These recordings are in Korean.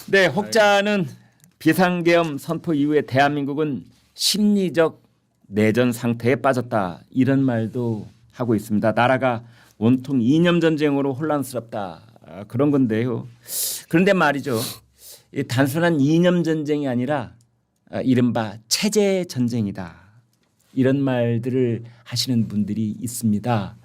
네, 혹자는 비상계엄 선포 이후에 대한민국은 심리적 내전 상태에 빠졌다 이런 말도 하고 있습니다. 나라가 온통 이념 전쟁으로 혼란스럽다 그런 건데요. 그런데 말이죠. 이 단순한 이념 전쟁이 아니라 이른바 체제 전쟁이다. 이런 말들을 하시는 분들이 있습니다.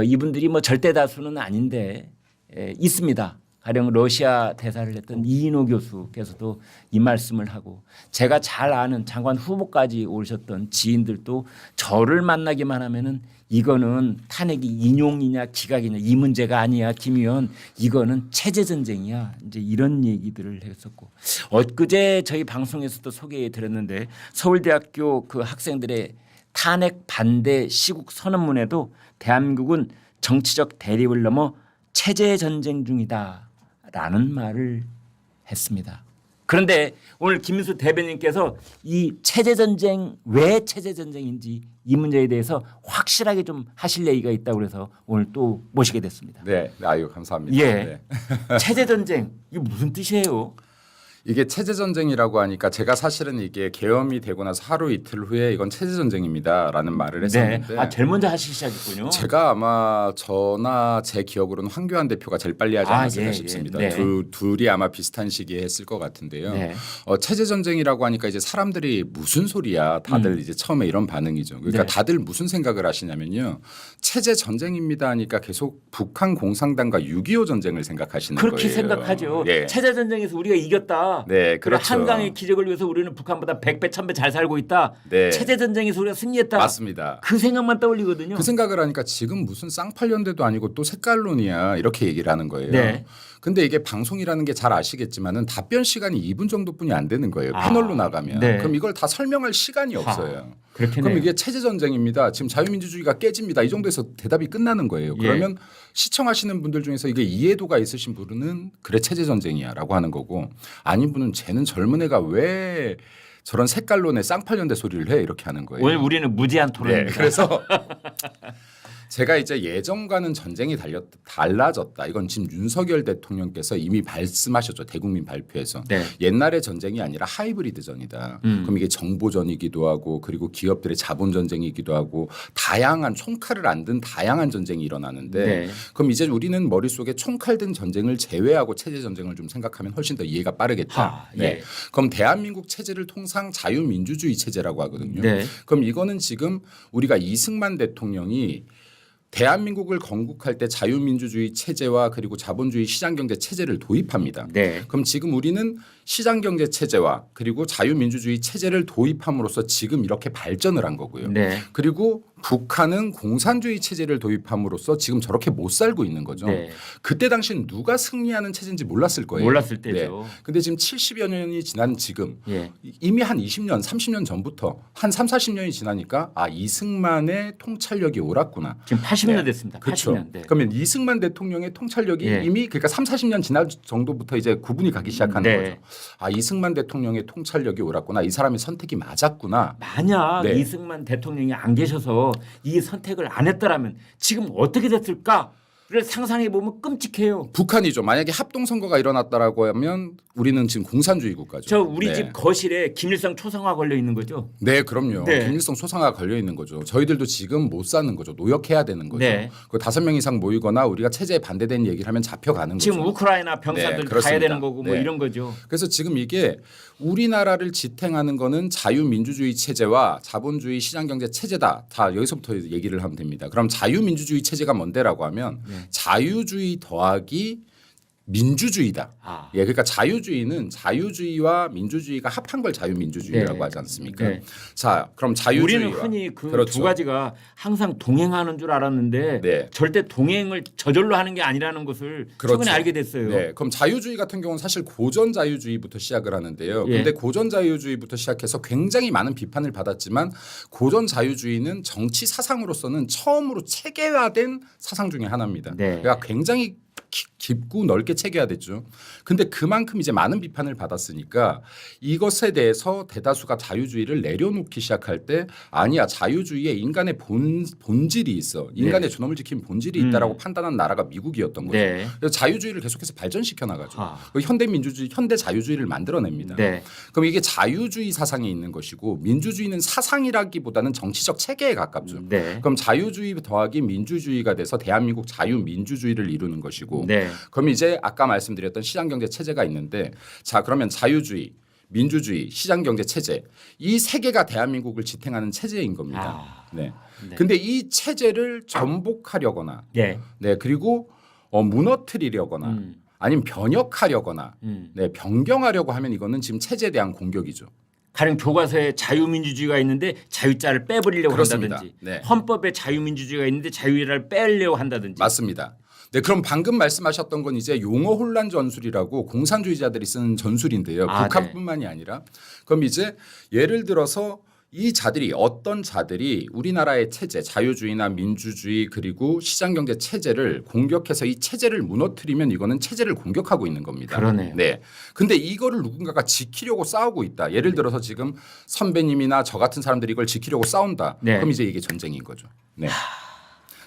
이분들이 뭐 절대 다수는 아닌데 있습니다. 가령 러시아 대사를 했던 이인호 교수께서도 이 말씀을 하고 제가 잘 아는 장관 후보까지 오르셨던 지인들도 저를 만나기만 하면은 이거는 탄핵이 인용이냐 기각이냐 이 문제가 아니야 김 의원 이거는 체제 전쟁이야 이제 이런 얘기들을 했었고 엊그제 저희 방송에서도 소개해 드렸는데 서울대학교 그 학생들의 탄핵 반대 시국 선언문에도 대한민국은 정치적 대립을 넘어 체제 전쟁 중이다라는 말을 했습니다. 그런데 오늘 김민수 대변인께서 이 체제 전쟁 왜 체제 전쟁인지 이 문제에 대해서 확실하게 좀 하실 얘기가 있다고 그래서 오늘 또 모시게 됐습니다. 네, 아유 감사합니다. 예, 네. 체제 전쟁 이게 무슨 뜻이에요? 이게 체제 전쟁이라고 하니까 제가 사실은 이게 계엄이 되고 나서 하루 이틀 후에 이건 체제 전쟁입니다라는 말을 했었는데 네, 제일 먼저 하시기 시작했군요. 제가 아마 저나 제 기억으로는 황교안 대표가 제일 빨리 하지 않았을까 싶습니다. 네. 둘이 아마 비슷한 시기에 했을 것 같은데요. 네. 체제 전쟁이라고 하니까 이제 사람들이 무슨 소리야 다들 이제 처음에 이런 반응이죠. 그러니까 네. 다들 무슨 생각을 하시냐면요. 체제 전쟁입니다 하니까 계속 북한 공산당과 6.25 전쟁을 생각하시는 그렇게 거예요. 생각하죠. 예. 체제 전쟁에서 우리가 이겼다. 네, 그리고 그렇죠. 한강의 기적을 위해서 우리는 북한보다 100배, 1000배 잘 살고 있다. 네. 체제 전쟁에서 우리가 승리했다. 맞습니다. 그 생각만 떠올리거든요. 그 생각을 하니까 지금 무슨 쌍팔년대도 아니고 또 색깔론이야 이렇게 얘기를 하는 거예요. 네. 근데 이게 방송이라는 게 잘 아시겠지만은 답변 시간이 2분 정도뿐이 안 되는 거예요. 패널로 나가면. 네. 그럼 이걸 다 설명할 시간이 없어요. 그렇겠네요. 그럼 이게 체제 전쟁입니다. 지금 자유민주주의가 깨집니다. 이 정도에서 대답이 끝나는 거예요. 예. 그러면 시청하시는 분들 중에서 이게 이해도가 있으신 분은 그래 체제 전쟁이야라고 하는 거고 아닌 분은 쟤는 젊은 애가 왜 저런 색깔론에 쌍팔년대 소리를 해 이렇게 하는 거예요. 오늘 우리는 무제한 토론입니다. 네, 그래서 제가 이제 예전과는 전쟁이 달라졌다. 이건 지금 윤석열 대통령께서 이미 말씀하셨죠. 대국민 발표에서. 네. 옛날의 전쟁이 아니라 하이브리드전이다. 그럼 이게 정보전이기도 하고 그리고 기업들의 자본 전쟁이기도 하고 다양한 총칼을 안 든 다양한 전쟁이 일어나는데 네. 그럼 이제 우리는 머릿속에 총칼 든 전쟁을 제외하고 체제 전쟁을 좀 생각하면 훨씬 더 이해가 빠르겠다. 예. 네. 그럼 대한민국 체제를 통상 자유민주주의 체제라고 하거든요. 네. 그럼 이거는 지금 우리가 이승만 대통령이 대한민국을 건국할 때 자유민주주의 체제와 그리고 자본주의 시장경제 체제를 도입합니다. 네. 그럼 지금 우리는 시장경제 체제와 그리고 자유민주주의 체제를 도입함으로써 지금 이렇게 발전을 한 거고요. 네. 그리고 북한은 공산주의 체제를 도입함으로써 지금 저렇게 못 살고 있는 거죠. 네. 그때 당시는 누가 승리하는 체제인지 몰랐을 거예요. 몰랐을 때죠. 근데 지금 70여 년이 지난 지금 예. 이미 한 20년, 30년 전부터 한 3, 40년이 지나니까 아 이승만의 통찰력이 옳았구나. 지금 80년 됐습니다. 그렇죠. 80년. 네. 그러면 이승만 대통령의 통찰력이 예. 이미 그러니까 3, 40년 지난 정도부터 이제 구분이 가기 시작하는 네. 거죠. 아 이승만 대통령의 통찰력이 옳았구나. 이 사람의 선택이 맞았구나. 만약 네. 이승만 대통령이 안 계셔서 이 선택을 안 했더라면 지금 어떻게 됐을까를 상상해 보면 끔찍해요. 북한이죠. 만약에 합동 선거가 일어났다라고 하면 우리는 지금 공산주의 국가죠. 저 우리 네. 집 거실에 김일성 초상화 걸려 있는 거죠. 네, 그럼요. 네. 김일성 초상화가 걸려 있는 거죠. 저희들도 지금 못 사는 거죠. 노역해야 되는 거죠. 네. 그 5명 이상 모이거나 우리가 체제에 반대되는 얘기를 하면 잡혀가는 지금 거죠. 우크라이나 병사들 네, 가야 그렇습니다. 되는 거고 뭐 네. 이런 거죠. 그래서 지금 이게 우리나라를 지탱하는 거는 자유민주주의 체제와 자본주의 시장경제 체제다. 다 여기서부터 얘기를 하면 됩니다. 그럼 자유민주주의 체제가 뭔데라고 하면 자유주의 더하기 민주주의다. 아. 예, 그러니까 자유주의는 자유주의와 민주주의가 합한 걸 자유민주주의라고 네. 하지 않습니까? 네. 자, 그럼 자유주의와 우리는 흔히 그 두 그렇죠. 가지가 항상 동행하는 줄 알았는데 네. 절대 동행을 저절로 하는 게 아니라는 것을 그렇죠. 최근에 알게 됐어요. 네, 그럼 자유주의 같은 경우는 사실 고전 자유주의부터 시작을 하는데요. 예. 근데 고전 자유주의부터 시작해서 굉장히 많은 비판을 받았지만 고전 자유주의는 정치 사상으로서는 처음으로 체계화된 사상 중에 하나입니다. 네. 그러니까 굉장히 깊고 넓게 새겨야 됐죠. 근데 그만큼 이제 많은 비판을 받았으니까 이것에 대해서 대다수가 자유주의를 내려놓기 시작할 때 아니야 자유주의에 인간의 본질이 있어. 인간의 존엄을 지킨 본질이 있다라고 판단한 나라가 미국이었던 거죠. 네. 그래서 자유주의를 계속해서 발전시켜 나가죠. 아. 현대 민주주의, 현대 자유주의를 만들어냅니다. 네. 그럼 이게 자유주의 사상이 있는 것이고 민주주의는 사상이라기보다는 정치적 체계에 가깝죠. 네. 그럼 자유주의 더하기 민주주의가 돼서 대한민국 자유민주주의를 이루는 것이고 네. 그럼 이제 아까 말씀드렸던 시장경제 체제가 있는데 자 그러면 자유주의, 민주주의, 시장경제 체제 이 세 개가 대한민국을 지탱하는 체제인 겁니다. 네. 네. 근데 이 체제를 전복하려거나 네. 네 그리고 무너뜨리려거나 아니면 변혁하려거나 네 변경하려고 하면 이거는 지금 체제에 대한 공격이죠. 가령 교과서에 자유민주주의가 있는데 자유자를 빼버리려고 그렇습니다. 한다든지 네. 헌법에 자유민주주의가 있는데 자유를 빼려고 한다든지. 맞습니다. 네, 그럼 방금 말씀하셨던 건 이제 용어 혼란 전술이라고 공산주의자들이 쓰는 전술인데요. 아, 북한뿐만이 아니라 그럼 이제 예를 들어서 이 자들이 어떤 자들이 우리나라의 체제 자유주의나 민주주의 그리고 시장경제 체제를 공격해서 이 체제를 무너뜨리면 이거는 체제를 공격하고 있는 겁니다. 그러네요. 네. 근데 이거를 누군가가 지키려고 싸우고 있다. 예를 들어서 지금 선배님이나 저 같은 사람들이 이걸 지키려고 싸운다. 네. 그럼 이제 이게 전쟁인 거죠. 네.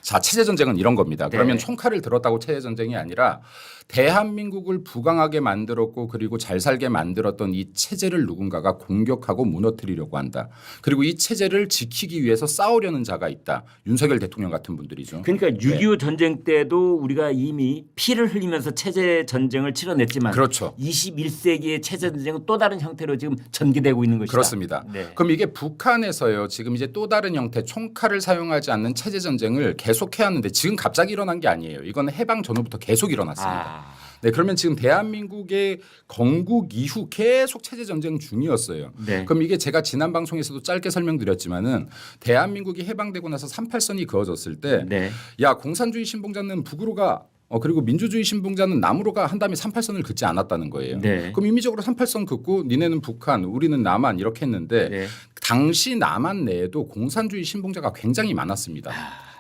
자, 체제 전쟁은 이런 겁니다. 그러면 네. 총칼을 들었다고 체제 전쟁이 아니라 대한민국을 부강하게 만들었고 그리고 잘 살게 만들었던 이 체제를 누군가가 공격하고 무너뜨리려고 한다. 그리고 이 체제를 지키기 위해서 싸우려는 자가 있다. 윤석열 대통령 같은 분들이죠. 그러니까 6.25 전쟁 때도 우리가 이미 피를 흘리면서 체제 전쟁을 치러냈지만 그렇죠. 21세기의 체제 전쟁은 또 다른 형태로 지금 전개되고 있는 것이다. 그렇습니다. 네. 그럼 이게 북한에서요. 지금 이제 또 다른 형태 총칼을 사용하지 않는 체제 전쟁을 계속해야 하는데 지금 갑자기 일어난 게 아니에요. 이건 해방 전후부터 계속 일어났습니다. 네, 그러면 지금 대한민국의 건국 이후 계속 체제 전쟁 중이었어요. 네. 그럼 이게 제가 지난 방송에서도 짧게 설명드렸지만은 대한민국이 해방되고 나서 38선이 그어졌을 때 네. 야, 공산주의 신봉자는 북으로 가. 그리고 민주주의 신봉자는 남으로 가 한 다음에 38선을 긋지 않았다는 거예요. 네. 그럼 임의적으로 38선 긋고 니네는 북한, 우리는 남한 이렇게 했는데 네. 당시 남한 내에도 공산주의 신봉자가 굉장히 많았습니다.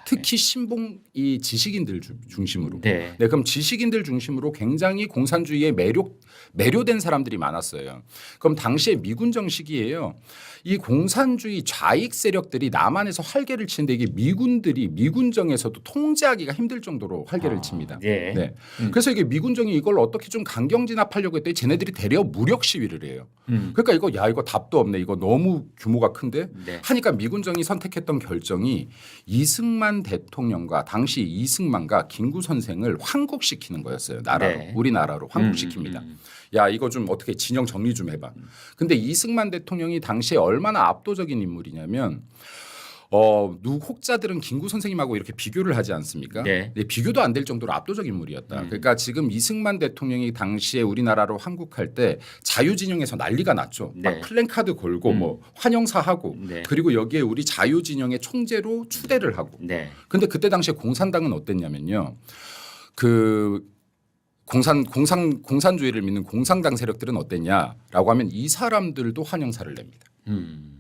특히 신봉 이 지식인들 중심으로. 네. 네, 그럼 지식인들 중심으로 굉장히 공산주의에 매료된 사람들이 많았어요. 그럼 당시에 미군정 시기에요. 이 공산주의 좌익 세력들이 남한에서 활개를 치는데 이게 미군정에서도 통제하기가 힘들 정도로 활개를 칩니다. 네. 네. 그래서 이게 미군정이 이걸 어떻게 좀 강경 진압하려고 했더니 쟤네들이 대려 무력 시위를 해요. 그러니까 이거 답도 없네. 이거 너무 규모가 큰데 네. 하니까 미군정이 선택했던 결정이 이승만 대통령과 당시 이승만과 김구 선생을 환국시키는 거였어요. 나라로. 네. 우리나라로 환국시킵니다. 야 이거 좀 어떻게 진영 정리 좀 해봐. 근데 이승만 대통령이 당시에 얼마나 압도적인 인물이냐면 혹자들은 김구 선생님하고 이렇게 비교를 하지 않습니까? 네. 네, 비교도 안 될 정도로 압도적인 인물이었다. 그러니까 지금 이승만 대통령이 당시에 우리나라로 환국할 때 자유진영에서 난리가 났죠. 네. 막 플랜카드 걸고 뭐 환영사하고 네. 그리고 여기에 우리 자유진영의 총재로 추대를 하고. 네. 근데 그때 당시에 공산당은 어땠냐면요. 공산주의를 믿는 공산당 세력들은 어땠냐라고 하면 이 사람들도 환영사를 냅니다.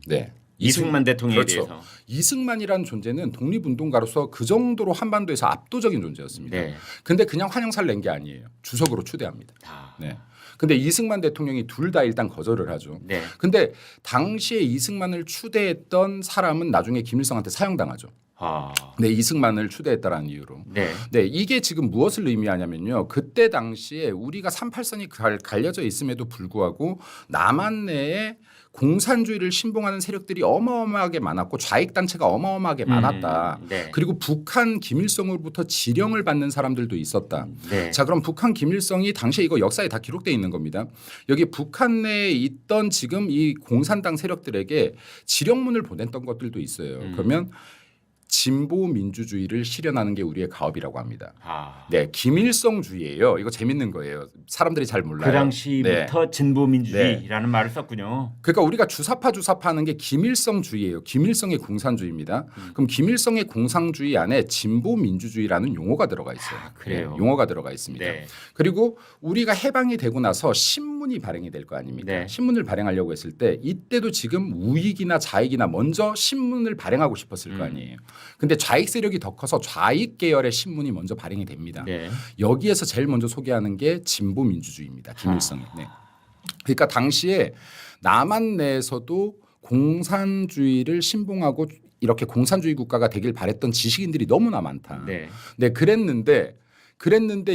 네. 이승만 대통령에 그렇죠. 대해서. 이승만이라는 존재는 독립운동가로서 그 정도로 한반도에서 압도적인 존재였습니다. 네. 근데 그냥 환영사를 낸 게 아니에요. 주석으로 추대합니다. 아. 네. 근데 이승만 대통령이 둘 다 일단 거절을 하죠. 네. 근데 당시에 이승만을 추대했던 사람은 나중에 김일성한테 사형당하죠. 아. 네, 이승만을 추대했다라는 이유로. 네. 네, 이게 지금 무엇을 의미하냐면요. 그때 당시에 우리가 38선이 갈려져 있음에도 불구하고 남한 내에 공산주의를 신봉하는 세력들이 어마어마하게 많았고 좌익 단체가 어마어마하게 많았다. 네. 그리고 북한 김일성으로부터 지령을 받는 사람들도 있었다. 네. 자, 그럼 북한 김일성이 당시에 이거 역사에 다 기록되어 있는 겁니다. 여기 북한 내에 있던 지금 이 공산당 세력들에게 지령문을 보냈던 것들도 있어요. 그러면 진보 민주주의를 실현하는 게 우리의 가업이라고 합니다. 아. 네, 김일성주의예요. 이거 재밌는 거예요. 사람들이 잘 몰라요. 그 당시부터 네. 진보민주주의라는 말을 썼군요. 그러니까 우리가 주사파 하는 게 김일성주의예요. 김일성의 공산주의입니다. 그럼 김일성의 공산주의 안에 진보민주주의라는 용어가 들어가 있어요. 아, 그래요? 네, 용어가 들어가 있습니다. 네. 그리고 우리가 해방이 되고 나서 신문이 발행이 될 거 아닙니까? 네. 신문을 발행하려고 했을 때 이때도 지금 우익이나 좌익이나 먼저 신문을 발행하고 싶었을 거 아니에요. 근데 좌익 세력이 더 커서 좌익 계열의 신문이 먼저 발행이 됩니다. 네. 여기에서 제일 먼저 소개하는 게 진보 민주주의입니다. 김일성이. 네. 그러니까 당시에 남한 내에서도 공산주의를 신봉하고 이렇게 공산주의 국가가 되길 바랬던 지식인들이 너무나 많다. 네. 네, 그랬는데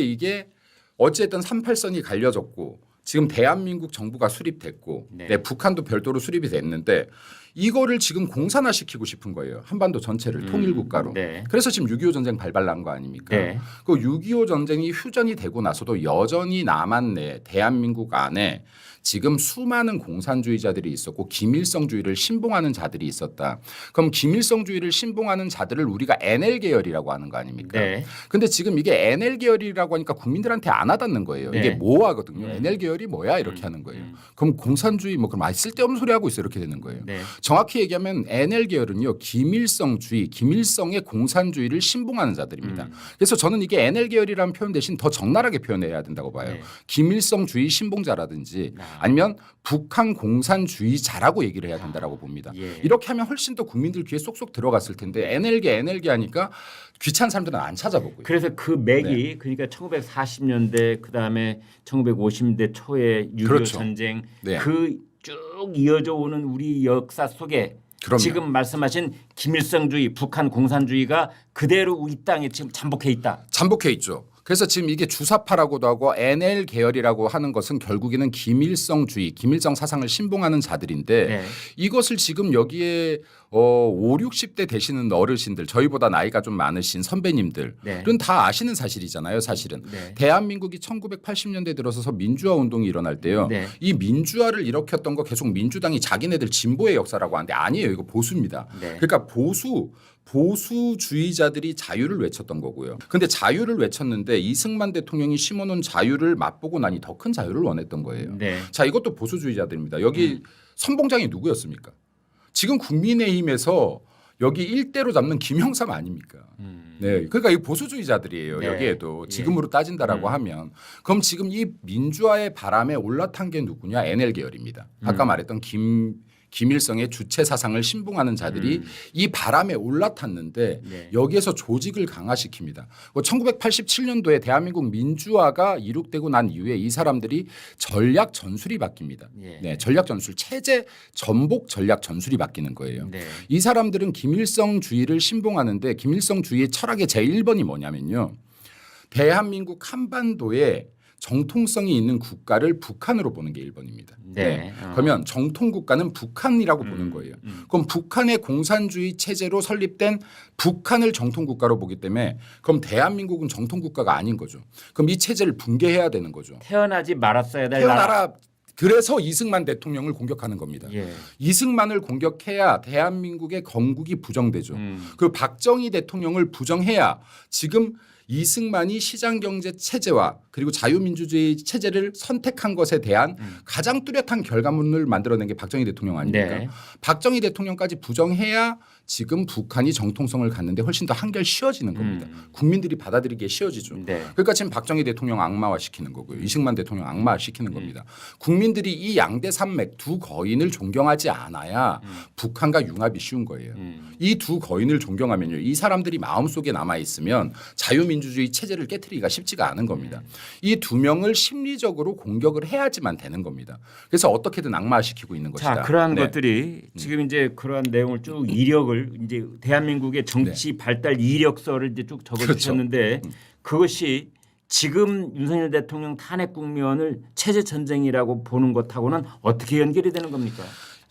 이게 어쨌든 38선이 갈려졌고 지금 대한민국 정부가 수립됐고 네. 네, 북한도 별도로 수립이 됐는데 이거를 지금 공산화시키고 싶은 거예요. 한반도 전체를 통일국가로. 네. 그래서 지금 6.25 전쟁 발발난 거 아닙니까? 네. 그 6.25 전쟁이 휴전이 되고 나서도 여전히 남한 내 대한민국 안에 지금 수많은 공산주의자들이 있었고 김일성주의를 신봉하는 자들이 있었다. 그럼 김일성주의를 신봉하는 자들을 우리가 NL 계열이라고 하는 거 아닙니까? 네. 근데 지금 이게 NL 계열이라고 하니까 국민들한테 안 와닿는 거예요. 네. 이게 모호하거든요. NL 계열이 뭐야 이렇게 하는 거예요. 그럼 공산주의 뭐 그럼 쓸데없는 소리 하고 있어 이렇게 되는 거예요. 네. 정확히 얘기하면 NL 계열은요 김일성주의, 김일성의 공산주의를 신봉하는 자들입니다. 그래서 저는 이게 NL 계열이라는 표현 대신 더 적나라하게 표현해야 된다고 봐요. 네. 김일성주의 신봉자라든지 아니면 북한 공산주의자라고 얘기를 해야 된다라고 봅니다. 예. 이렇게 하면 훨씬 더 국민들 귀에 쏙쏙 들어갔을 텐데 NL계 하니까 귀찮은 사람들은 안 찾아보고요. 그래서 그 맥이 네. 그러니까 1940년대 그다음에 1950년대 초에 6.25 그렇죠. 전쟁 네. 그 쭉 이어져 오는 우리 역사 속에 그럼요. 지금 말씀하신 김일성주의, 북한 공산주의가 그대로 우리 땅에 지금 잠복해 있다. 잠복해 있죠. 그래서 지금 이게 주사파라고도 하고 NL 계열이라고 하는 것은 결국에는 김일성주의, 김일성 사상을 신봉하는 자들인데 네. 이것을 지금 여기에 5, 60대 되시는 어르신들, 저희보다 나이가 좀 많으신 선배님들은 네. 다 아시는 사실이잖아요. 사실은. 네. 대한민국이 1980년대 들어서서 민주화 운동이 일어날 때요. 네. 이 민주화를 일으켰던 거 계속 민주당이 자기네들 진보의 역사라고 하는데 아니에요. 이거 보수입니다. 네. 그러니까 보수주의자들이 자유를 외쳤던 거고요. 근데 자유를 외쳤는데 이승만 대통령이 심어놓은 자유를 맛보고 나니 더 큰 자유를 원했던 거예요. 네. 자, 이것도 보수주의자들입니다. 여기 선봉장이 누구였습니까? 지금 국민의힘에서 여기 일대로 잡는 김영삼 아닙니까? 네, 그러니까 이 보수주의자들이에요. 네. 여기에도 예. 지금으로 따진다라고 하면 그럼 지금 이 민주화의 바람에 올라탄 게 누구냐? NL 계열입니다. 아까 말했던 김일성의 주체 사상을 신봉하는 자들이 이 바람에 올라탔는데 네. 여기에서 조직을 강화시킵니다. 1987년도에 대한민국 민주화가 이룩되고 난 이후에 이 사람들이 전략 전술이 바뀝니다. 예. 네, 전략 전술 체제 전복 전략 전술이 바뀌는 거예요. 네. 이 사람들은 김일성주의를 신봉하는데 김일성주의의 철학의 제1번이 뭐냐면요. 대한민국 한반도에 정통성이 있는 국가를 북한으로 보는 게 1번입니다. 네. 그러면 정통 국가는 북한이라고 보는 거예요. 그럼 북한의 공산주의 체제로 설립된 북한을 정통 국가로 보기 때문에 그럼 대한민국은 정통 국가가 아닌 거죠. 그럼 이 체제를 붕괴해야 되는 거죠. 태어나지 말았어야 될 나라. 태어나라. 그래서 이승만 대통령을 공격하는 겁니다. 예. 이승만을 공격해야 대한민국의 건국이 부정되죠. 그 박정희 대통령을 부정해야 지금 이승만이 시장경제 체제와 그리고 자유민주주의 체제를 선택한 것에 대한 가장 뚜렷한 결과물을 만들어낸 게 박정희 대통령 아닙니까? 네. 박정희 대통령까지 부정해야 지금 북한이 정통성을 갖는데 훨씬 더 한결 쉬워지는 겁니다. 국민들이 받아들이기에 쉬워지죠. 네. 그러니까 지금 박정희 대통령 악마화시키는 거고요. 이승만 대통령 악마화시키는 겁니다. 국민들이 이 양대 산맥 두 거인을 존경하지 않아야 북한과 융합이 쉬운 거예요. 이 두 거인을 존경하면요. 이 사람들이 마음속에 남아있으면 자유민주주의 체제를 깨트리기가 쉽지가 않은 겁니다. 이 두 명을 심리적으로 공격을 해야지만 되는 겁니다. 그래서 어떻게든 악마화시키고 있는 것이다. 자, 그러한 네. 것들이 지금 이제 그러한 내용을 쭉 이력을 이제 대한민국의 정치 발달 이력서를 이제 쭉 적어 주셨는데 그것이 지금 윤석열 대통령 탄핵 국면을 체제 전쟁이라고 보는 것하고는 어떻게 연결이 되는 겁니까?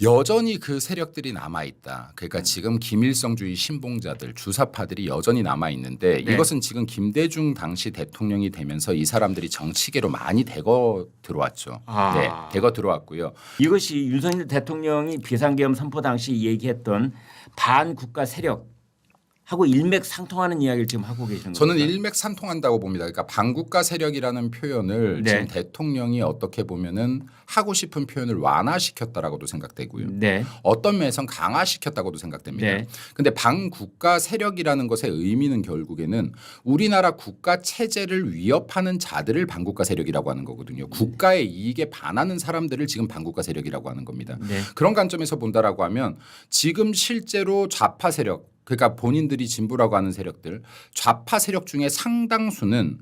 여전히 그 세력들이 남아 있다. 그러니까 지금 김일성주의 신봉자들, 주사파들이 여전히 남아 있는데 네. 이것은 지금 김대중 당시 대통령이 되면서 이 사람들이 정치계로 많이 대거 들어왔죠. 아. 네, 대거 들어왔고요. 이것이 윤석열 대통령이 비상계엄 선포 당시 얘기했던 반국가 세력하고 일맥상통하는 이야기를 지금 하고 계시는 거죠. 저는 일맥상통한다고 봅니다. 그러니까 반국가 세력이라는 표현을 네. 지금 대통령이 어떻게 보면은 하고 싶은 표현을 완화시켰다라고도 생각되고요. 네. 어떤 면에선 강화시켰다고도 생각됩니다. 네. 그런데 반국가 세력이라는 것의 의미는 결국에는 우리나라 국가 체제를 위협하는 자들을 반국가 세력이라고 하는 거거든요. 국가의 이익에 반하는 사람들을 지금 반국가 세력이라고 하는 겁니다. 네. 그런 관점에서 본다라고 하면 지금 실제로 좌파 세력 그러니까 본인들이 진보라고 하는 세력들 좌파 세력 중에 상당수는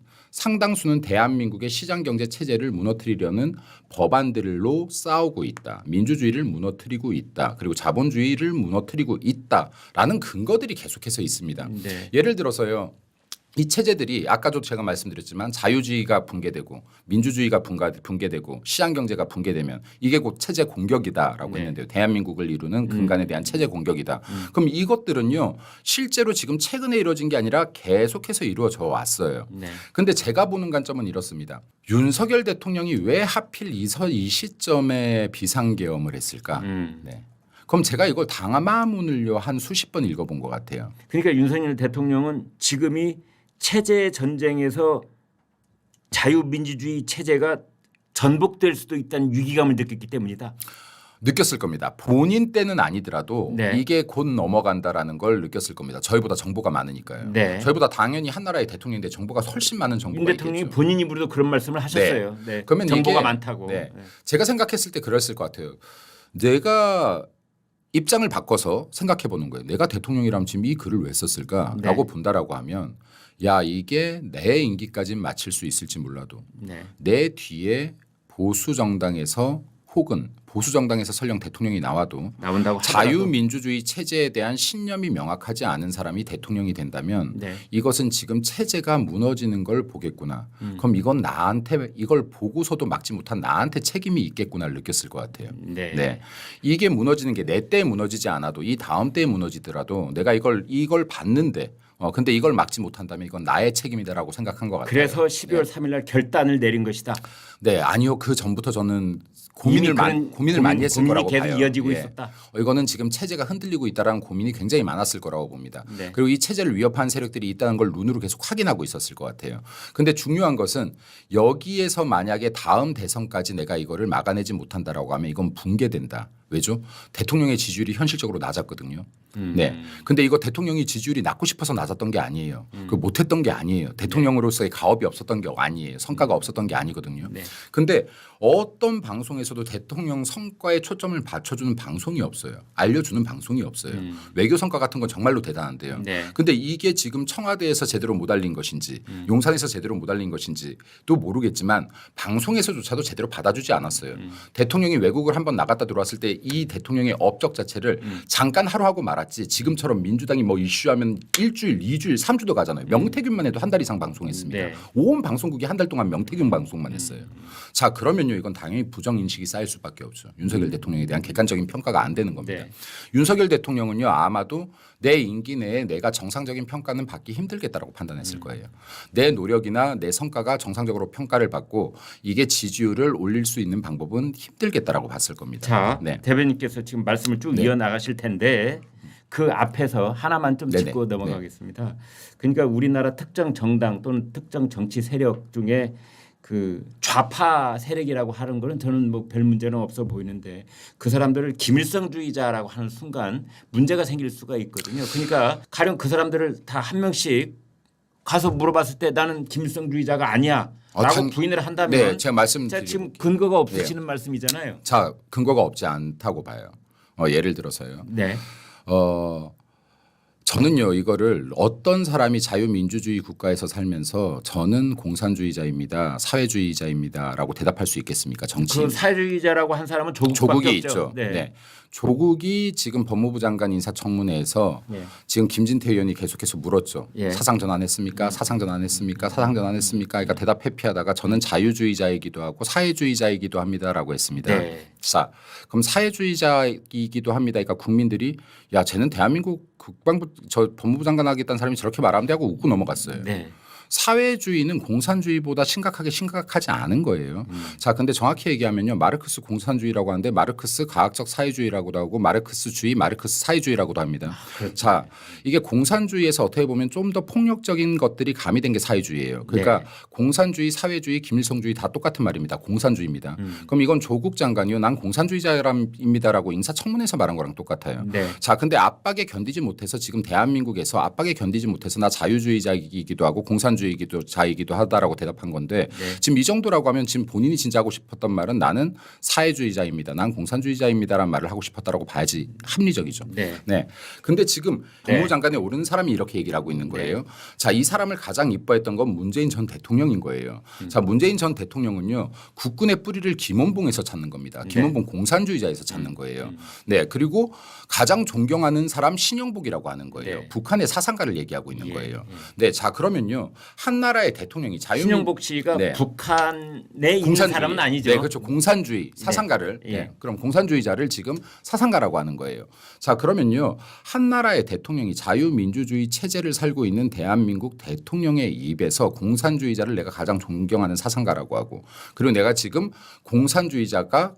대한민국의 시장경제 체제를 무너뜨리려는 법안들로 싸우고 있다. 민주주의를 무너뜨리고 있다. 그리고 자본주의를 무너뜨리고 있다라는 근거들이 계속해서 있습니다. 네. 예를 들어서요. 이 체제들이 아까도 제가 말씀드렸지만 자유주의가 붕괴되고 민주주의가 붕괴되고 시장경제가 붕괴되면 이게 곧 체제 공격이다라고 네. 했는데요. 대한민국을 이루는 근간에 대한 체제 공격이다. 그럼 이것들은요. 실제로 지금 최근에 이루어진 게 아니라 계속해서 이루어져 왔어요. 네. 근데 제가 보는 관점은 이렇습니다. 윤석열 대통령이 왜 하필 이 시점에 비상계엄을 했을까? 네. 그럼 제가 이걸 당화문을요 한 수십 번 읽어본 것 같아요. 그러니까 윤석열 대통령은 지금이 체제 전쟁에서 자유민주주의 체제가 전복될 수도 있다는 위기감을 느꼈기 때문이다. 느꼈을 겁니다. 본인 때는 아니더라도 네. 이게 곧 넘어간다라는 걸 느꼈을 겁니다. 저희보다 정보가 많으니까요. 네. 저희보다 당연히 한 나라의 대통령인데 정보가 훨씬 많은 윤 정보가 대통령이 있겠죠. 본인 입으로도 그런 말씀을 하셨어요. 네. 그러면 정보가 이게 많다고. 네. 네. 제가 생각했을 때 그랬을 것 같아요. 내가 입장을 바꿔서 생각해 보는 거예요. 내가 대통령이라면 지금 이 글을 왜 썼을까라고 네. 본다라고 하면 야 이게 내 임기까지는 마칠 수 있을지 몰라도 네. 내 뒤에 보수 정당에서 혹은 보수 정당에서 설령 대통령이 나와도 나온다고 하더라도. 자유민주주의 체제에 대한 신념이 명확하지 않은 사람이 대통령이 된다면 네. 이것은 지금 체제가 무너지는 걸 보겠구나. 그럼 이건 나한테 이걸 보고서도 막지 못한 나한테 책임이 있겠구나를 느꼈을 것 같아요. 네. 네. 이게 무너지는 게 내 때 무너지지 않아도 이 다음 때에 무너지더라도 내가 이걸 봤는데 근데 이걸 막지 못한다면 이건 나의 책임이다라고 생각한 것 같아요. 그래서 12월 3일 날 결단을 내린 것이다. 네, 아니요. 그 전부터 저는 고민을 많이 했을 고민이 거라고 계속 봐요. 이어지고 예. 있었다. 이거는 지금 체제가 흔들리고 있다라는 고민이 굉장히 많았을 거라고 봅니다. 네. 그리고 이 체제를 위협하는 세력들이 있다는 걸 눈으로 계속 확인하고 있었을 것 같아요. 근데 중요한 것은 여기에서 만약에 다음 대선까지 내가 이거를 막아내지 못한다라고 하면 이건 붕괴된다. 왜죠? 대통령의 지지율이 현실적으로 낮았거든요. 네. 근데 이거 대통령이 지지율이 낮고 싶어서 낮았던 게 아니에요. 그 못했던 게 아니에요. 대통령으로서의 가업이 없었던 게 아니에요. 성과가 없었던 게 아니거든요. 네. 근데 어떤 방송에서도 대통령 성과에 초점을 맞춰주는 방송이 없어요. 알려주는 방송이 없어요. 외교 성과 같은 건 정말로 대단한데요. 네. 근데 이게 지금 청와대에서 제대로 못 알린 것인지 용산에서 제대로 못 알린 것인지 또 모르겠지만 방송에서조차도 제대로 받아주지 않았어요. 대통령이 외국을 한번 나갔다 들어왔을 때 이 대통령의 업적 자체를 잠깐 하루 하고 말았지 지금처럼 민주당이 뭐 이슈하면 일주일, 2주일, 3주도 가잖아요. 명태균만 해도 한 달 이상 방송했습니다. 네. 온 방송국이 한 달 동안 명태균 방송만 했어요. 자 그러면요 이건 당연히 부정인식이 쌓일 수밖에 없죠. 윤석열 대통령에 대한 객관적인 평가가 안 되는 겁니다. 네. 윤석열 대통령은요 아마도 내 임기 내에 내가 정상적인 평가는 받기 힘들겠다라고 판단했을 거예요. 내 노력이나 내 성과가 정상적으로 평가를 받고 이게 지지율을 올릴 수 있는 방법은 힘들겠다라고 봤을 겁니다. 자, 네. 대변인께서 지금 말씀을 쭉 네. 이어나가실 텐데 그 앞에서 하나만 좀 네네. 짚고 넘어가겠습니다. 그러니까 우리나라 특정 정당 또는 특정 정치 세력 중에 그 좌파 세력이라고 하는 거는 저는 뭐 별 문제는 없어 보이는데 그 사람들을 김일성주의자라고 하는 순간 문제가 생길 수가 있거든요. 그러니까 가령 그 사람들을 다 한 명씩 가서 물어봤을 때 나는 김일성주의자가 아니야 라고 부인을 한다면 네, 제가 자, 말씀드리고 지금 근거가 없으시는 말씀이잖아요. 자 근거가 없지 않다고 봐요. 예를 들어서요. 네. 저는요 이거를 어떤 사람이 자유민주주의 국가에서 살면서 저는 공산주의자입니다, 사회주의자입니다라고 대답할 수 있겠습니까? 정치인. 그 사회주의자라고 한 사람은 조국밖에 조국이 없죠. 있죠. 네. 네. 조국이 지금 법무부 장관 인사청문회에서 네. 지금 김진태 의원이 계속해서 물었죠. 예. 사상 전환했습니까? 사상 전환했습니까? 사상 전환했습니까? 그러니까 대답 회피하다가 저는 자유주의자이기도 하고 사회주의자이기도 합니다라고 했습니다. 네. 자, 그럼 사회주의자이기도 합니다. 그러니까 국민들이 야, 쟤는 대한민국 국방부 저 법무부 장관 하겠다는 사람이 저렇게 말하면 돼 하고 웃고 넘어갔어요. 네. 사회주의는 공산주의보다 심각하지 않은 거예요. 자, 근데 정확히 얘기하면요. 마르크스 공산주의라고 하는데 마르크스 과학적 사회주의라고도 하고 마르크스주의, 마르크스 사회주의라고도 합니다. 자, 이게 공산주의에서 어떻게 보면 좀 더 폭력적인 것들이 가미된 게 사회주의예요. 그러니까 네. 공산주의, 사회주의, 김일성주의 다 똑같은 말입니다. 공산주의입니다. 그럼 이건 조국 장관이요. 난 공산주의자입니다라고 인사청문회에서 말한 거랑 똑같아요. 네. 자, 근데 압박에 견디지 못해서 지금 대한민국에서 압박에 견디지 못해서 나 자유주의자이기도 하고 공산주의자이기도 공산주의이기도 자이기도 하다라고 대답한 건데 네. 지금 이 정도라고 하면 지금 본인이 진짜 하고 싶었던 말은 나는 사회주의자입니다. 난 공산주의자입니다라는 말을 하고 싶었다라고 봐야지 합리적이죠. 네. 네. 근데 지금 네. 법무장관에 오르는 사람이 이렇게 얘기를 하고 있는 거예요. 자, 이 사람을 가장 이뻐했던 건 문재인 전 대통령인 거예요. 자, 문재인 전 대통령은요 국군의 뿌리를 김원봉에서 찾는 겁니다. 김원봉 공산주의자에서 찾는 거예요. 네. 그리고 가장 존경하는 사람 신영복이라고 하는 거예요. 네. 북한의 사상가를 얘기하고 있는 예, 거예요. 네. 자, 그러면요 한 나라의 대통령이 자유민 신영복 씨가 네. 북한에 있는 사람은 아니죠. 네, 그렇죠. 공산주의 사상가를. 네. 예. 네. 그럼 공산주의자를 지금 사상가라고 하는 거예요. 자, 그러면요. 한 나라의 대통령이 자유민주주의 체제를 살고 있는 대한민국 대통령의 입에서 공산주의자를 내가 가장 존경하는 사상가라고 하고 그리고 내가 지금 공산주의자가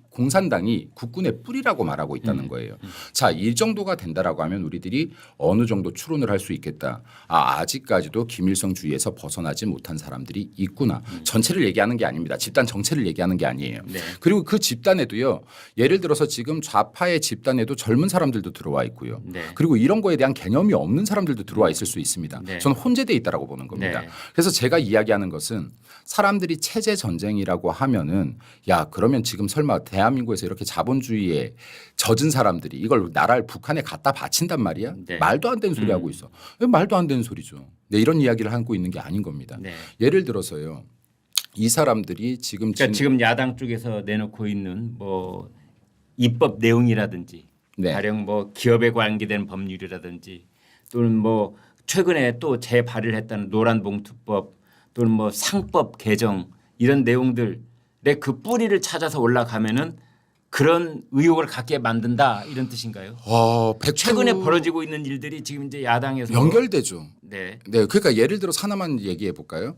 공산당이 국군의 뿌리라고 말하고 있다는 거예요. 자, 이 정도가 된다라고 하면 우리들이 어느 정도 추론을 할 수 있겠다. 아직까지도 김일성주의에서 벗어나지 못한 사람들이 있구나. 전체를 얘기하는 게 아닙니다. 집단 정체를 얘기하는 게 아니에요. 네. 그리고 그 집단에도요. 예를 들어서 지금 좌파의 집단에도 젊은 사람들도 들어와 있고요. 네. 그리고 이런 거에 대한 개념이 없는 사람들도 들어와 있을 수 있습니다. 네. 저는 혼재돼 있다라고 보는 겁니다. 네. 그래서 제가 이야기하는 것은 사람들이 체제 전쟁이라고 하면은 야 그러면 지금 설마 대한민국에서 이렇게 자본주의에 젖은 사람들이 이걸 나라를 북한에 갖다 바친단 말이야? 네. 말도 안 되는 소리 하고 있어. 왜 말도 안 되는 소리죠. 네, 이런 이야기를 하고 있는 게 아닌 겁니다. 네. 예를 들어서요. 이 사람들이 지금 그러니까 지금 야당 쪽에서 내놓고 있는 뭐 입법 내용이라든지 네. 가령 뭐 기업에 관계된 법률이라든지 또는 뭐 최근에 또 재발의를 했다는 노란봉투법 또는 뭐 상법 개정 이런 내용들의 그 뿌리를 찾아서 올라가면은 그런 의혹을 갖게 만든다 이런 뜻인가요? 최근에 벌어지고 있는 일들이 지금 이제 야당에서 연결되죠. 네. 네, 그러니까 예를 들어 하나만 얘기해 볼까요?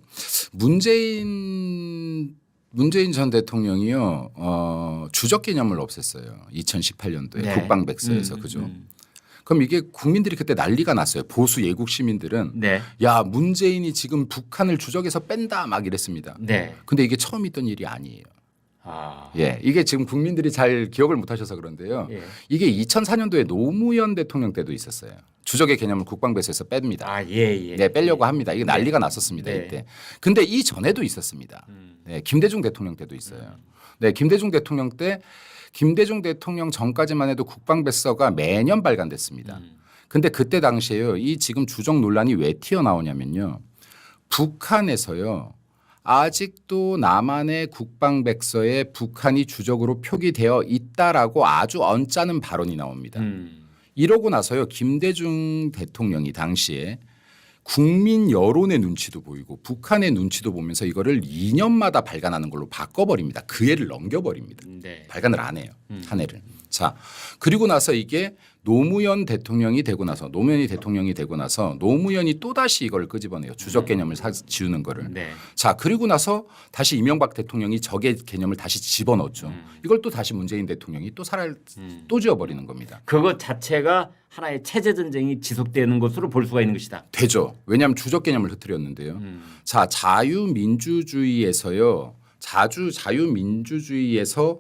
문재인 전 대통령이요 주적 개념을 없앴어요. 2018년도에 네. 국방백서에서 그죠? 그럼 이게 국민들이 그때 난리가 났어요. 보수 예국 시민들은 네. 야 문재인이 지금 북한을 주적에서 뺀다 막 이랬습니다. 네. 근데 이게 처음 있던 일이 아니에요. 아. 예, 이게 지금 국민들이 잘 기억을 못하셔서 그런데요. 예. 이게 2004년도에 노무현 대통령 때도 있었어요. 주적의 개념을 국방부에서 뺍니다. 아, 예. 네, 빼려고 합니다. 이게 난리가 났었습니다. 네. 이때. 근데 이 전에도 있었습니다. 네, 김대중 대통령 때도 있어요. 네, 김대중 대통령 때 김대중 대통령 전까지만 해도 국방백서가 매년 발간됐습니다. 근데 그때 당시에요. 이 지금 주적 논란이 왜 튀어나오냐면요. 북한에서요. 아직도 남한의 국방백서에 북한이 주적으로 표기되어 있다라고 아주 언짢은 발언이 나옵니다. 이러고 나서요. 김대중 대통령이 당시에 국민 여론의 눈치도 보이고 북한의 눈치도 보면서 이거를 2년마다 발간하는 걸로 바꿔버립니다. 그 해를 넘겨버립니다. 네. 발간을 안 해요. 한 해를. 자, 그리고 나서 이게 노무현이 대통령이 되고 나서 노무현이 또다시 이걸 끄집어내요. 주적 개념을 지우는 거를. 네. 자, 그리고 나서 다시 이명박 대통령이 적의 개념을 다시 집어넣었죠. 이걸 또 다시 문재인 대통령이 또 지워버리는 겁니다. 그것 자체가 하나의 체제 전쟁이 지속되는 것으로 볼 수가 있는 것이다. 되죠. 왜냐하면 주적 개념을 흐트렸는데요. 자, 자유민주주의에서요. 자유민주주의에서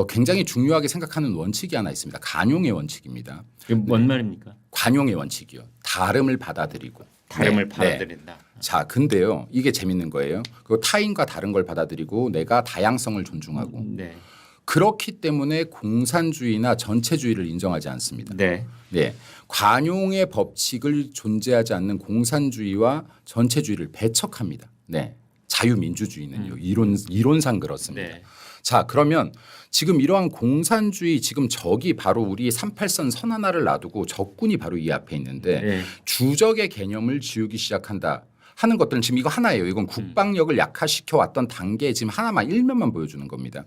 굉장히 중요하게 생각하는 원칙이 하나 있습니다. 관용의 원칙입니다. 이게 뭔 말입니까? 관용의 원칙이요. 다름을 받아들이고. 다름을 네. 받아들인다. 자, 근데요. 이게 재밌는 거예요. 그 타인과 다른 걸 받아들이고 내가 다양성을 존중하고. 네. 그렇기 때문에 공산주의나 전체주의를 인정하지 않습니다. 네. 네. 관용의 법칙을 존재하지 않는 공산주의와 전체주의를 배척합니다. 네. 자유민주주의는요. 이론상 그렇습니다. 네. 자, 그러면 지금 이러한 공산주의 지금 적이 바로 우리 38선 선 하나를 놔두고 적군이 바로 이 앞에 있는데 네. 주적의 개념을 지우기 시작한다 하는 것들은 지금 이거 하나예요. 이건 국방력을 약화시켜 왔던 단계에 지금 하나만 일면만 보여주는 겁니다.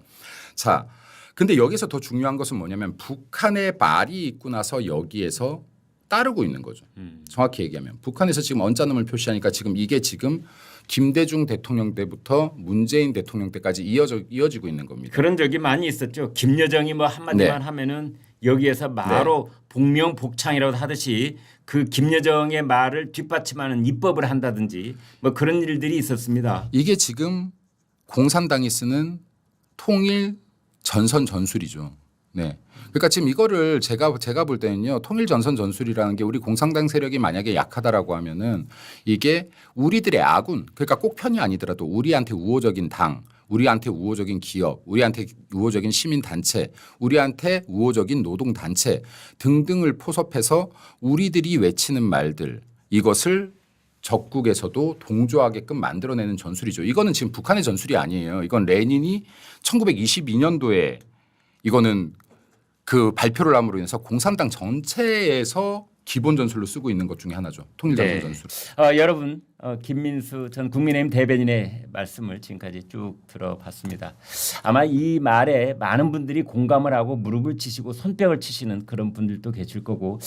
자, 근데 여기서 더 중요한 것은 뭐냐면 북한의 말이 있고 나서 여기에서 따르고 있는 거죠. 정확히 얘기하면 북한에서 지금 언짢음을 표시하니까 지금 이게 지금 김대중 대통령 때부터 문재인 대통령 때까지 이어지고 있는 겁니다. 그런 적이 많이 있었죠. 김여정이 뭐 한마디만 하면은 여기에서 바로 복명복창이라고 하듯이 그 김여정의 말을 뒷받침하는 입법을 한다든지 뭐 그런 일들이 있었습니다. 이게 지금 공산당이 쓰는 통일 전선 전술이죠. 네. 그러니까 지금 이거를 제가 볼 때는요. 통일 전선 전술이라는 게 우리 공산당 세력이 만약에 약하다라고 하면은 이게 우리들의 아군 그러니까 꼭 편이 아니더라도 우리한테 우호적인 당 우리한테 우호적인 기업, 우리한테 우호적인 시민단체, 우리한테 우호적인 노동단체 등등을 포섭해서 우리들이 외치는 말들 이것을 적국에서도 동조하게끔 만들어내는 전술이죠. 이거는 지금 북한의 전술이 아니에요. 이건 레닌이 1922년도에 이거는 그 발표를 함으로 인해서 공산당 전체에서 기본 전술로 쓰고 있는 것 중에 하나죠. 통일전선 네. 전술. 여러분 김민수 전 국민의힘 대변인의 말씀을 지금까지 쭉 들어봤습니다. 아마 이 말에 많은 분들이 공감을 하고 무릎을 치시고 손뼉을 치시는 그런 분들도 계실 거고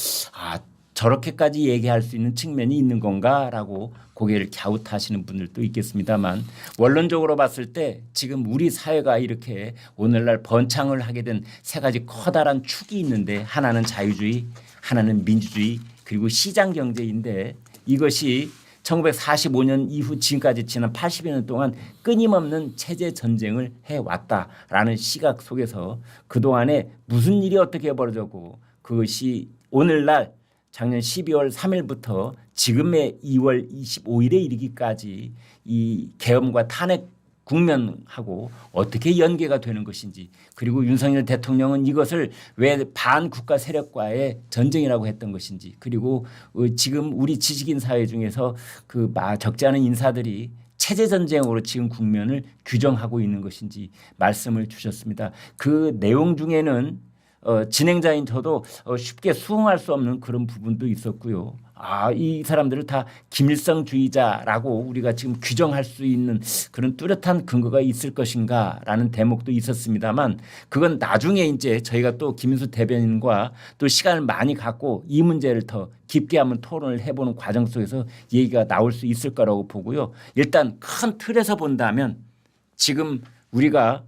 저렇게까지 얘기할 수 있는 측면이 있는 건가라고 고개를 갸웃하시는 분들도 있겠습니다만 원론적으로 봤을 때 지금 우리 사회가 이렇게 오늘날 번창을 하게 된 세 가지 커다란 축이 있는데 하나는 자유주의, 하나는 민주주의 그리고 시장 경제인데 이것이 1945년 이후 지금까지 지난 80여 년 동안 끊임없는 체제 전쟁을 해왔다라는 시각 속에서 그동안에 무슨 일이 어떻게 벌어졌고 그것이 오늘날 작년 12월 3일부터 지금의 2월 25일에 이르기까지 이 계엄과 탄핵 국면하고 어떻게 연계가 되는 것인지 그리고 윤석열 대통령은 이것을 왜 반국가 세력과의 전쟁이라고 했던 것인지 그리고 지금 우리 지식인 사회 중에서 그 적지 않은 인사들이 체제 전쟁으로 지금 국면을 규정하고 있는 것인지 말씀을 주셨습니다. 그 내용 중에는 진행자인 저도 쉽게 수긍할 수 없는 그런 부분도 있었고요. 이 사람들을 다 김일성주의자라고 우리가 지금 규정할 수 있는 그런 뚜렷한 근거가 있을 것인가라는 대목도 있었습니다만 그건 나중에 이제 저희가 또 김민수 대변인과 또 시간을 많이 갖고 이 문제를 더 깊게 한번 토론을 해보는 과정 속에서 얘기가 나올 수 있을 거라고 보고요. 일단 큰 틀에서 본다면 지금 우리가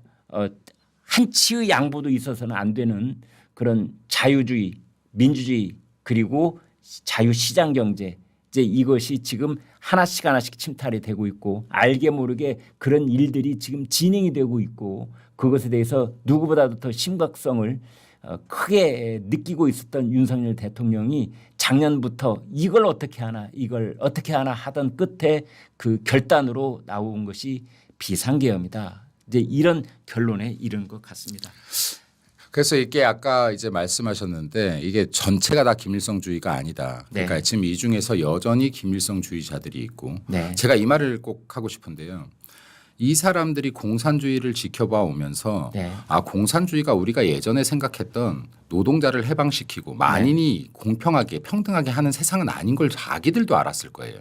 한치의 양보도 있어서는 안 되는 그런 자유주의, 민주주의 그리고 자유시장 경제 이제 이것이 지금 하나씩 침탈이 되고 있고 알게 모르게 그런 일들이 지금 진행이 되고 있고 그것에 대해서 누구보다도 더 심각성을 크게 느끼고 있었던 윤석열 대통령이 작년부터 이걸 어떻게 하나 하던 끝에 그 결단으로 나온 것이 비상계엄이다. 이제 이런 결론에 이른 것 같습니다. 그래서 이게 아까 이제 말씀하셨는데 이게 전체가 다 김일성주의가 아니다. 그러니까 네. 지금 이 중에서 여전히 김일성주의자들이 있고 네. 제가 이 말을 꼭 하고 싶은데요. 이 사람들이 공산주의를 지켜봐 오면서 네. 공산주의가 우리가 예전에 생각했던 노동자를 해방시키고 만인이 공평하게 평등하게 하는 세상은 아닌 걸 자기들도 알았을 거예요.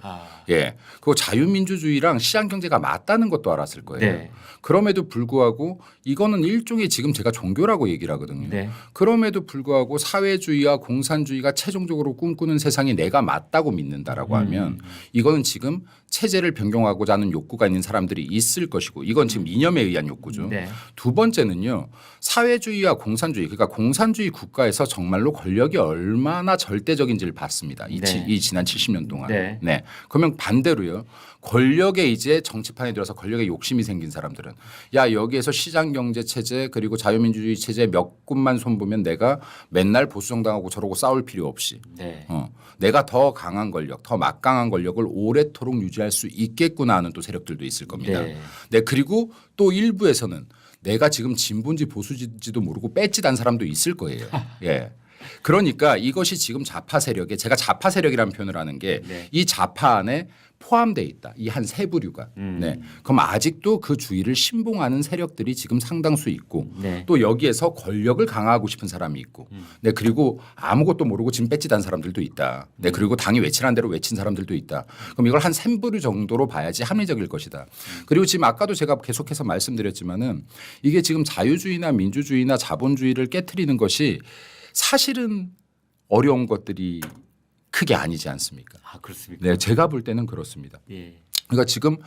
예. 그리고 자유민주주의랑 시장경제가 맞다는 것도 알았을 거예요. 네. 그럼에도 불구하고 이거는 일종의 지금 제가 종교라고 얘기를 하거든요. 네. 그럼에도 불구하고 사회주의와 공산주의가 최종적으로 꿈꾸는 세상이 내가 맞다고 믿는다라고 하면 이거는 지금 체제를 변경하고자 하는 욕구가 있는 사람들이 있을 것이고 이건 지금 이념에 의한 욕구죠. 네. 두 번째는요. 사회주의와 공산주의 그러니까 공산주의 국가에서 정말로 권력이 얼마나 절대적인지를 봤습니다. 이 지난 70년 동안. 네. 그러면 반대로요. 권력에 이제 정치판에 들어서 권력에 욕심이 생긴 사람들은 여기에서 시장경제 체제 그리고 자유민주주의 체제 몇 군만 손보면 내가 맨날 보수정당하고 저러고 싸울 필요 없이 내가 더 강한 권력 더 막강한 권력을 오래도록 유지할 수 있겠구나 하는 또 세력들도 있을 겁니다. 네. 그리고 또 일부에서는 내가 지금 진보인지 보수인지도 모르고 뺏짓한 사람도 있을 거예요. 예. 그러니까 이것이 지금 좌파 세력에 제가 좌파 세력이라는 표현을 하는 게 이 좌파 안에 포함되어 있다. 이 한 세 부류가. 네. 그럼 아직도 그 주의를 신봉하는 세력들이 지금 상당수 있고 또 여기에서 권력을 강화하고 싶은 사람이 있고 네. 그리고 아무것도 모르고 지금 뺏짓한 사람들도 있다. 네. 그리고 당이 외치라는 대로 외친 사람들도 있다. 그럼 이걸 한 세 부류 정도로 봐야지 합리적일 것이다. 그리고 지금 아까도 제가 계속해서 말씀드렸지만은 이게 지금 자유주의나 민주주의나 자본주의를 깨트리는 것이 사실은 어려운 것들이 크게 아니지 않습니까? 그렇습니까? 네, 제가 볼 때는 그렇습니다. 예. 그러니까 지금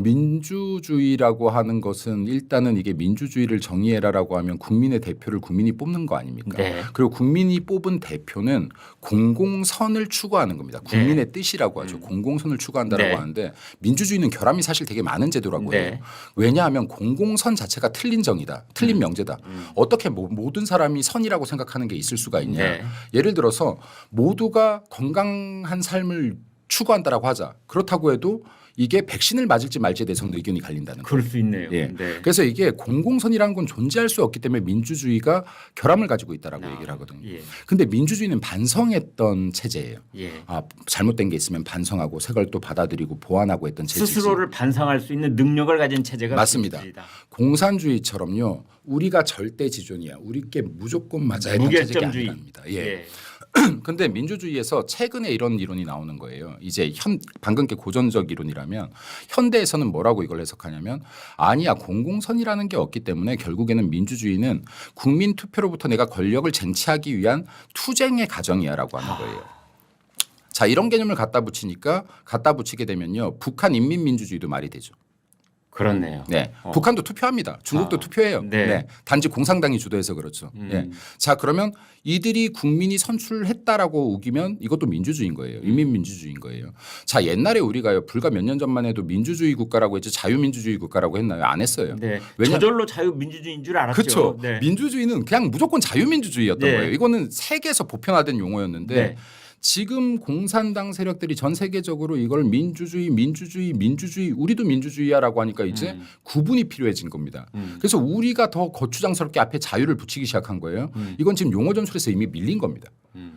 민주주의라고 하는 것은 일단은 이게 민주주의를 정의해라라고 하면 국민의 대표를 국민이 뽑는 거 아닙니까? 네. 그리고 국민이 뽑은 대표는 공공선을 추구하는 겁니다. 국민의 뜻이라고 하죠. 공공선을 추구한다라고 네. 하는데 민주주의는 결함이 사실 되게 많은 제도라고 해요. 네. 왜냐하면 공공선 자체가 틀린 정의다. 틀린 명제다. 어떻게 모든 사람이 선이라고 생각하는 게 있을 수가 있냐. 네. 예를 들어서 모두가 건강한 삶을 추구한다라고 하자. 그렇다고 해도 이게 백신을 맞을지 말지에 대해서는 의견이 갈린다는 거예요. 그럴 수 있네요. 예. 네. 그래서 이게 공공선이라는 건 존재할 수 없기 때문에 민주주의가 결함을 가지고 있다라고 얘기를 하거든요. 예. 근데 민주주의는 반성했던 체제예요. 예. 잘못된 게 있으면 반성하고 새 걸 또 받아들이고 보완하고 했던 체제지. 스스로를 반성할 수 있는 능력을 가진 체제가 맞습니다. 민주주의다. 공산주의처럼요. 우리가 절대 지존이야. 우리께 무조건 맞아야 했던 체제가 무결점주의. 아니랍니다. 예. 예. 근데 민주주의에서 최근에 이런 이론이 나오는 거예요. 이제 방금 게 고전적 이론이라면 현대에서는 뭐라고 이걸 해석하냐면 아니야 공공선이라는 게 없기 때문에 결국에는 민주주의는 국민 투표로부터 내가 권력을 쟁취하기 위한 투쟁의 과정이야라고 하는 거예요. 자 이런 개념을 갖다 붙이게 되면요 북한 인민민주주의도 말이 되죠. 그렇네요. 네, 북한도 투표합니다. 중국도 투표해요. 네. 네. 단지 공산당이 주도해서 그렇죠. 네. 자 그러면 이들이 국민이 선출했다라고 우기면 이것도 민주주의인 거예요. 인민민주주의인 거예요. 자 옛날에 우리가요 불과 몇 년 전만 해도 민주주의 국가라고 했지 자유민주주의 국가라고 했나요? 안 했어요. 네. 왜냐- 저절로 자유민주주의인 줄 알았죠. 그렇죠. 네. 민주주의는 그냥 무조건 자유민주주의였던 네. 거예요. 이거는 세계에서 보편화된 용어였는데 네. 지금 공산당 세력들이 전 세계적으로 이걸 민주주의 우리도 민주주의야라고 하니까 이제 구분이 필요해진 겁니다. 그래서 우리가 더 거추장스럽게 앞에 자유를 붙이기 시작한 거예요. 이건 지금 용어 전술에서 이미 밀린 겁니다.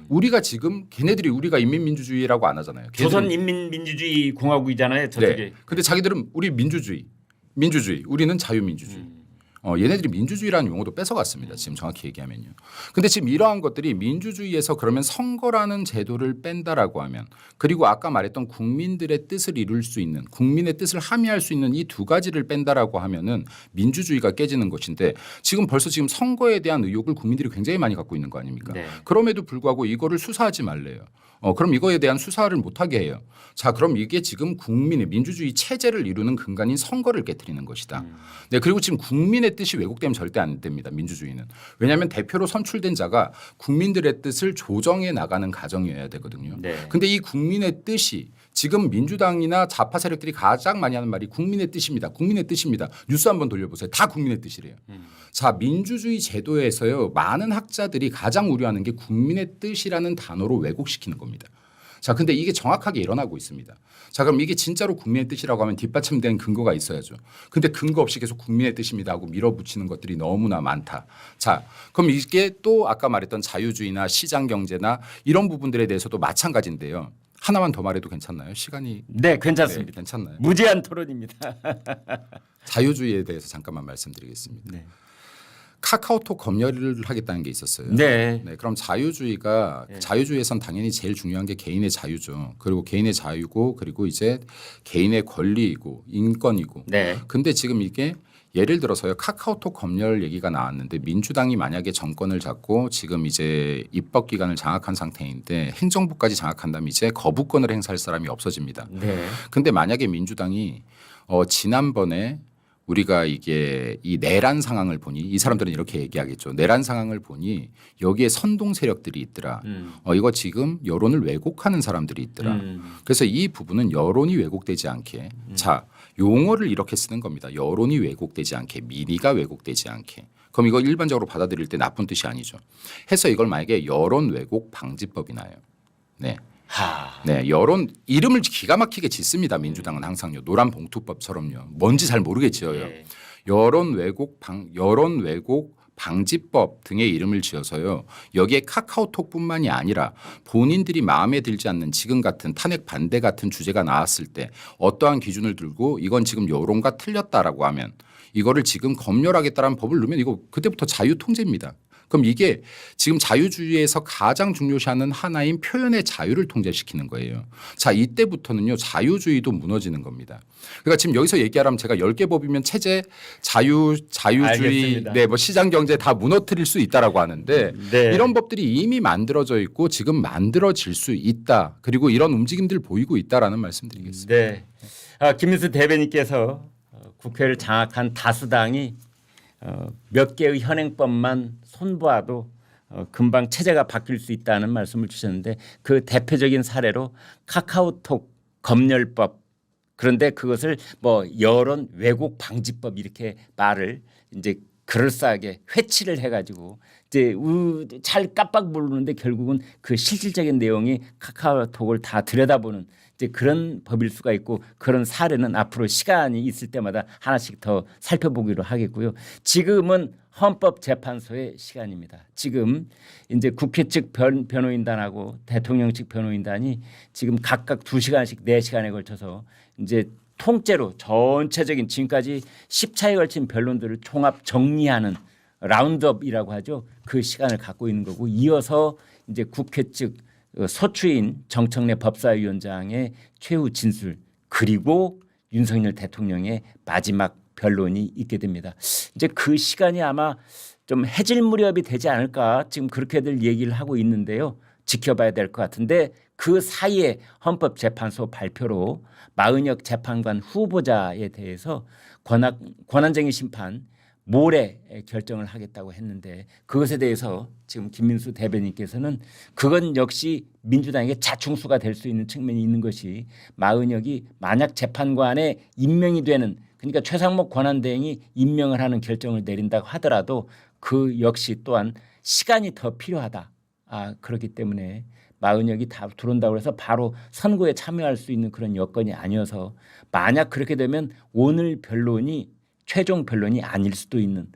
우리가 지금 우리가 인민민주주의라고 안 하잖아요. 걔들은 조선인민민주주의 공화국이잖아요. 저쪽에. 네. 근데 자기들은 우리 민주주의 우리는 자유민주주의. 얘네들이 민주주의라는 용어도 뺏어갔습니다. 지금 정확히 얘기하면요. 근데 지금 이러한 것들이 민주주의에서 그러면 선거라는 제도를 뺀다라고 하면 그리고 아까 말했던 국민들의 뜻을 이룰 수 있는 국민의 뜻을 함의할 수 있는 이 두 가지를 뺀다라고 하면은 민주주의가 깨지는 것인데 지금 벌써 선거에 대한 의혹을 국민들이 굉장히 많이 갖고 있는 거 아닙니까? 네. 그럼에도 불구하고 이거를 수사하지 말래요. 그럼 이거에 대한 수사를 못하게 해요. 자, 그럼 이게 지금 국민의 민주주의 체제를 이루는 근간인 선거를 깨뜨리는 것이다. 네, 그리고 지금 국민의 뜻이 왜곡되면 절대 안 됩니다. 민주주의는. 왜냐하면 대표로 선출된 자가 국민들의 뜻을 조정해 나가는 과정이어야 되거든요. 네. 근데 이 국민의 뜻이 지금 민주당이나 좌파 세력들이 가장 많이 하는 말이 국민의 뜻입니다. 국민의 뜻입니다. 뉴스 한번 돌려보세요. 다 국민의 뜻이래요. 자, 민주주의 제도에서요. 많은 학자들이 가장 우려하는 게 국민의 뜻이라는 단어로 왜곡시키는 겁니다. 자, 근데 이게 정확하게 일어나고 있습니다. 자, 그럼 이게 진짜로 국민의 뜻이라고 하면 뒷받침된 근거가 있어야죠. 근데 근거 없이 계속 국민의 뜻입니다 하고 밀어붙이는 것들이 너무나 많다. 자, 그럼 이게 또 아까 말했던 자유주의나 시장 경제나 이런 부분들에 대해서도 마찬가지인데요. 하나만 더 말해도 괜찮나요? 시간이 네, 괜찮습니다. 네, 괜찮나요? 무제한 토론입니다. 자유주의에 대해서 잠깐만 말씀드리겠습니다. 네. 카카오톡 검열을 하겠다는 게 있었어요. 네. 네, 그럼 자유주의에선 당연히 제일 중요한 게 개인의 자유죠. 그리고 개인의 자유고 그리고 이제 개인의 권리이고 인권이고. 네. 근데 지금 이게 예를 들어서요. 카카오톡 검열 얘기가 나왔는데 민주당이 만약에 정권을 잡고 지금 이제 입법기관을 장악한 상태인데 행정부까지 장악한다면 이제 거부권을 행사할 사람이 없어집니다. 네. 근데 만약에 민주당이 지난번에 우리가 이게 이 내란 상황을 보니 이 사람들은 이렇게 얘기하겠죠. 내란 상황을 보니 여기에 선동 세력들이 있더라. 이거 지금 여론을 왜곡하는 사람들이 있더라. 그래서 이 부분은 여론이 왜곡되지 않게 자 용어를 이렇게 쓰는 겁니다. 여론이 왜곡되지 않게 민의가 왜곡되지 않게. 그럼 이거 일반적으로 받아들일 때 나쁜 뜻이 아니죠. 해서 이걸 만약에 여론 왜곡 방지법이 나요. 네. 네, 여론 이름을 기가 막히게 짓습니다. 민주당은 항상요. 노란 봉투법처럼요. 뭔지 잘 모르겠죠. 네. 여론 왜곡 방지법 등의 이름을 지어서요. 여기에 카카오톡뿐만이 아니라 본인들이 마음에 들지 않는 지금 같은 탄핵 반대 같은 주제가 나왔을 때 어떠한 기준을 들고 이건 지금 여론과 틀렸다라고 하면 이거를 지금 검열하겠다라는 법을 넣으면 이거 그때부터 자유 통제입니다. 그럼 이게 지금 자유주의에서 가장 중요시하는 하나인 표현의 자유를 통제시키는 거예요. 자, 이때부터는요. 자유주의도 무너지는 겁니다. 그러니까 지금 여기서 얘기하라면 제가 10개 법이면 체제, 자유주의, 알겠습니다. 네, 뭐 시장 경제 다 무너뜨릴 수 있다라고 하는데 네. 이런 법들이 이미 만들어져 있고 지금 만들어질 수 있다. 그리고 이런 움직임들 보이고 있다라는 말씀드리겠습니다. 네. 김민수 대변인께서 국회를 장악한 다수당이 몇 개의 현행법만 손보아도 금방 체제가 바뀔 수 있다는 말씀을 주셨는데 그 대표적인 사례로 카카오톡 검열법, 그런데 그것을 뭐 여론 왜곡 방지법 이렇게 말을 이제 그럴싸하게 회치를 해가지고 이제 잘 깜빡 모르는데 결국은 그 실질적인 내용이 카카오톡을 다 들여다보는 이제 그런 법일 수가 있고, 그런 사례는 앞으로 시간이 있을 때마다 하나씩 더 살펴보기로 하겠고요. 지금은 헌법재판소의 시간입니다. 지금 이제 국회 측 변호인단하고 대통령 측 변호인단이 지금 각각 2시간씩 4시간에 걸쳐서 이제 통째로 전체적인 지금까지 10차에 걸친 변론들을 종합 정리하는 라운드업이라고 하죠. 그 시간을 갖고 있는 거고, 이어서 이제 국회 측 소추인 정청래 법사위원장의 최후 진술, 그리고 윤석열 대통령의 마지막 변론이 있게 됩니다. 이제 그 시간이 아마 좀 해질 무렵이 되지 않을까 지금 그렇게들 얘기를 하고 있는데요. 지켜봐야 될 것 같은데 그 사이에 헌법재판소 발표로 마은혁 재판관 후보자에 대해서 권한쟁의 심판 모레 결정을 하겠다고 했는데, 그것에 대해서 지금 김민수 대변인께서는 그건 역시 민주당에게 자충수가 될 수 있는 측면이 있는 것이, 마은혁이 만약 재판관에 임명이 되는, 그러니까 최상목 권한대행이 임명을 하는 결정을 내린다고 하더라도 그 역시 또한 시간이 더 필요하다. 그렇기 때문에 마은혁이 다 들어온다고 해서 바로 선거에 참여할 수 있는 그런 여건이 아니어서, 만약 그렇게 되면 오늘 변론이 최종 변론이 아닐 수도 있는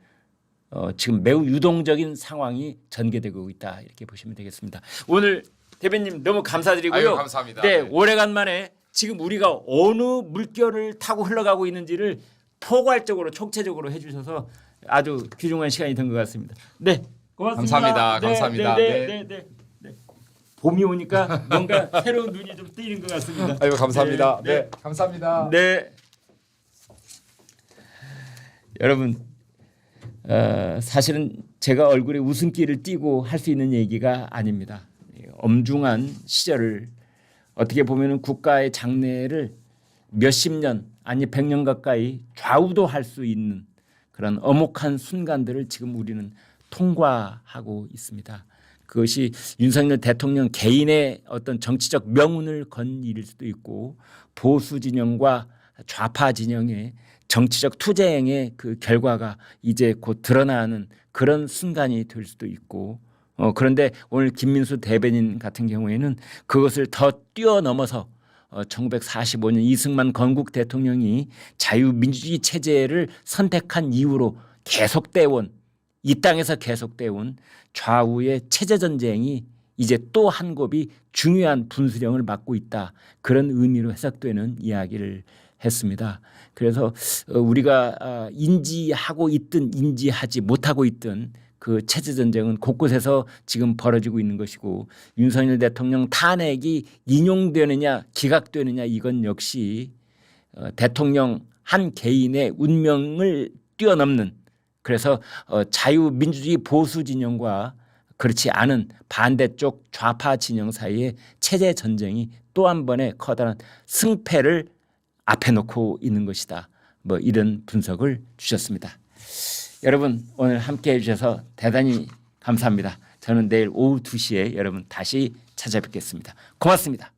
지금 매우 유동적인 상황이 전개되고 있다, 이렇게 보시면 되겠습니다. 오늘 대변님 너무 감사드리고요. 아유, 감사합니다. 네, 네. 오래간만에 지금 우리가 어느 물결을 타고 흘러가고 있는지를 포괄적으로 총체적으로 해주셔서 아주 귀중한 시간이 된 것 같습니다. 네, 고맙습니다. 감사합니다. 감사합니다. 네. 봄이 오니까 뭔가 새로운 눈이 좀 뜨이는 것 같습니다. 아유, 감사합니다. 네. 감사합니다. 네. 여러분, 사실은 제가 얼굴에 웃음기를 띠고 할 수 있는 얘기가 아닙니다. 엄중한 시절을, 어떻게 보면 국가의 장래를 몇십 년 아니 100년 가까이 좌우도 할 수 있는 그런 엄혹한 순간들을 지금 우리는 통과하고 있습니다. 그것이 윤석열 대통령 개인의 어떤 정치적 명운을 건 일일 수도 있고, 보수 진영과 좌파 진영의 정치적 투쟁의 그 결과가 이제 곧 드러나는 그런 순간이 될 수도 있고, 그런데 오늘 김민수 대변인 같은 경우에는 그것을 더 뛰어넘어서 1945년 이승만 건국 대통령이 자유민주주의 체제를 선택한 이후로 계속돼 온, 이 땅에서 계속돼 온 좌우의 체제 전쟁이 이제 또 한 곱이 중요한 분수령을 맡고 있다, 그런 의미로 해석되는 이야기를 했습니다. 그래서 우리가 인지하고 있든 인지하지 못하고 있든 그 체제 전쟁은 곳곳에서 지금 벌어지고 있는 것이고, 윤석열 대통령 탄핵이 인용되느냐 기각되느냐, 이건 역시 대통령 한 개인의 운명을 뛰어넘는, 그래서 자유민주주의 보수 진영과 그렇지 않은 반대쪽 좌파 진영 사이의 체제 전쟁이 또 한 번의 커다란 승패를 앞에 놓고 있는 것이다, 뭐 이런 분석을 주셨습니다. 여러분, 오늘 함께해 주셔서 대단히 감사합니다. 저는 내일 오후 2시에 여러분 다시 찾아뵙겠습니다. 고맙습니다.